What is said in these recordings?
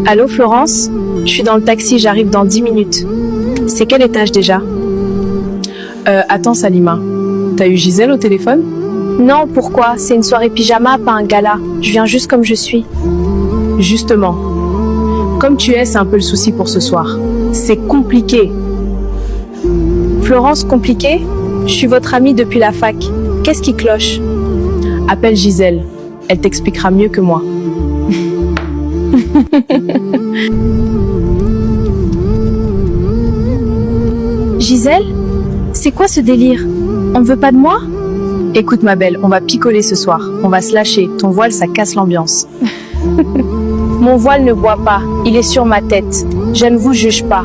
Allô Florence? Je suis dans le taxi, j'arrive dans 10 minutes. C'est quel étage déjà? Attends Salima, t'as eu Gisèle au téléphone? Non, pourquoi? C'est une soirée pyjama, pas un gala. Je viens juste comme je suis. Justement, comme tu es, c'est un peu le souci pour ce soir. C'est compliqué. Florence, compliqué? Je suis votre amie depuis la fac. Qu'est-ce qui cloche? Appelle Gisèle, elle t'expliquera mieux que moi. Gisèle? C'est quoi ce délire? On ne veut pas de moi? Écoute ma belle, on va picoler ce soir. On va se lâcher. Ton voile, ça casse l'ambiance. Mon voile ne boit pas. Il est sur ma tête. Je ne vous juge pas.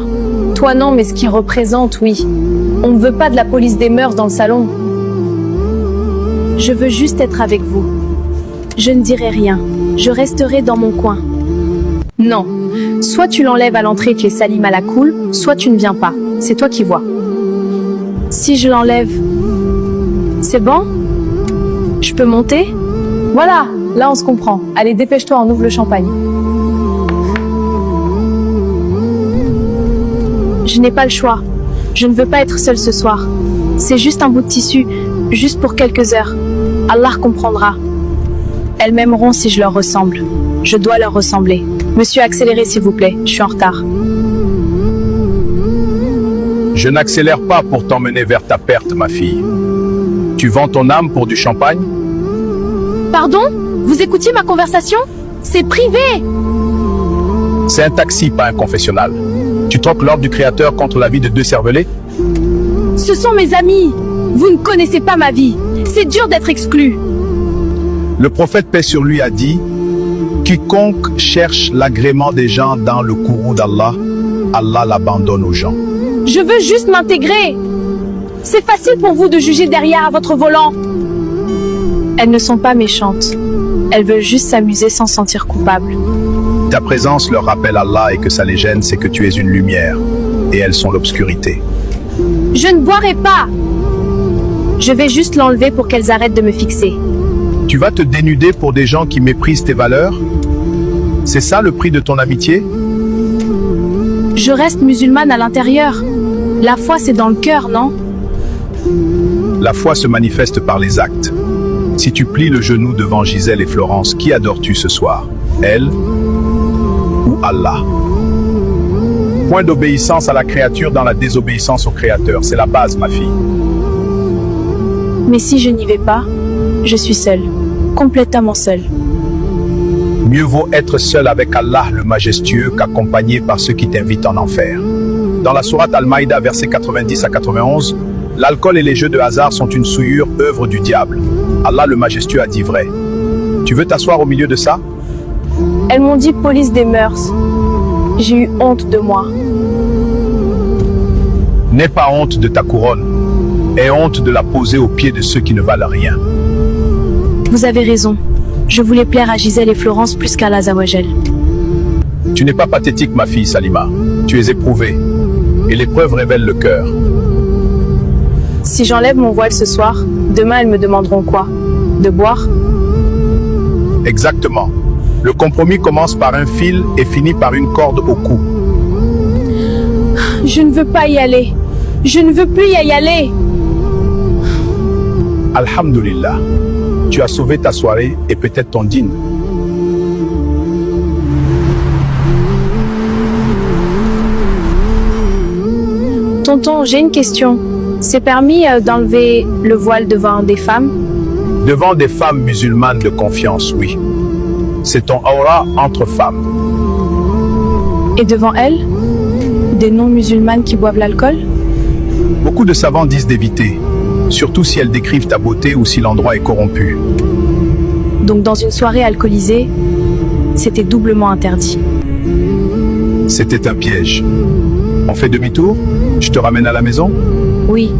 Toi non, mais ce qu'il représente, oui. On ne veut pas de la police des mœurs dans le salon. Je veux juste être avec vous. Je ne dirai rien. Je resterai dans mon coin. Non. Soit tu l'enlèves à l'entrée, tu es Salim à la cool, soit tu ne viens pas. C'est toi qui vois. Si je l'enlève, c'est bon? Je peux monter? Voilà, là on se comprend. Allez, dépêche-toi, on ouvre le champagne. Je n'ai pas le choix. Je ne veux pas être seule ce soir. C'est juste un bout de tissu, juste pour quelques heures. Allah comprendra. Elles m'aimeront si je leur ressemble. Je dois leur ressembler. Monsieur, accélérez s'il vous plaît, je suis en retard. Je n'accélère pas pour t'emmener vers ta perte, ma fille. Tu vends ton âme pour du champagne? Pardon? Vous écoutiez ma conversation? C'est privé! C'est un taxi, pas un confessionnal. Tu troques l'ordre du créateur contre la vie de deux cervelets? Ce sont mes amis! Vous ne connaissez pas ma vie. C'est dur d'être exclu. Le prophète, paix sur lui, a dit: quiconque cherche l'agrément des gens dans le courroux d'Allah, Allah l'abandonne aux gens. Je veux juste m'intégrer. C'est facile pour vous de juger derrière à votre volant. Elles ne sont pas méchantes. Elles veulent juste s'amuser sans se sentir coupables. Ta présence leur rappelle Allah et que ça les gêne, c'est que tu es une lumière et elles sont l'obscurité. Je ne boirai pas. Je vais juste l'enlever pour qu'elles arrêtent de me fixer. Tu vas te dénuder pour des gens qui méprisent tes valeurs? C'est ça le prix de ton amitié? Je reste musulmane à l'intérieur. La foi, c'est dans le cœur, non? La foi se manifeste par les actes. Si tu plies le genou devant Gisèle et Florence, qui adores-tu ce soir? Elle ou Allah? Point d'obéissance à la créature dans la désobéissance au Créateur. C'est la base, ma fille. Mais si je n'y vais pas, je suis seule. Complètement seule. Mieux vaut être seul avec Allah le majestueux qu'accompagné par ceux qui t'invitent en enfer. Dans la sourate Al-Maïda, versets 90 à 91, l'alcool et les jeux de hasard sont une souillure, œuvre du diable. Allah le majestueux a dit vrai. Tu veux t'asseoir au milieu de ça? Elles m'ont dit police des mœurs. J'ai eu honte de moi. N'aie pas honte de ta couronne. Aie honte de la poser aux pieds de ceux qui ne valent rien. Vous avez raison. Je voulais plaire à Gisèle et Florence plus qu'à Azawajel. Tu n'es pas pathétique, ma fille Salima. Tu es éprouvée. Et l'épreuve révèle le cœur. Si j'enlève mon voile ce soir, demain elles me demanderont quoi? De boire? Exactement. Le compromis commence par un fil et finit par une corde au cou. Je ne veux pas y aller. Je ne veux plus y aller. Alhamdulillah. Tu as sauvé ta soirée et peut-être ton dîne. Tonton, j'ai une question. C'est permis d'enlever le voile devant des femmes? Devant des femmes musulmanes de confiance, oui. C'est ton aura entre femmes. Et devant elles? Des non-musulmanes qui boivent l'alcool? Beaucoup de savants disent d'éviter, surtout si elles décrivent ta beauté ou si l'endroit est corrompu. Donc dans une soirée alcoolisée, c'était doublement interdit. C'était un piège. On fait demi-tour? Je te ramène à la maison? Oui,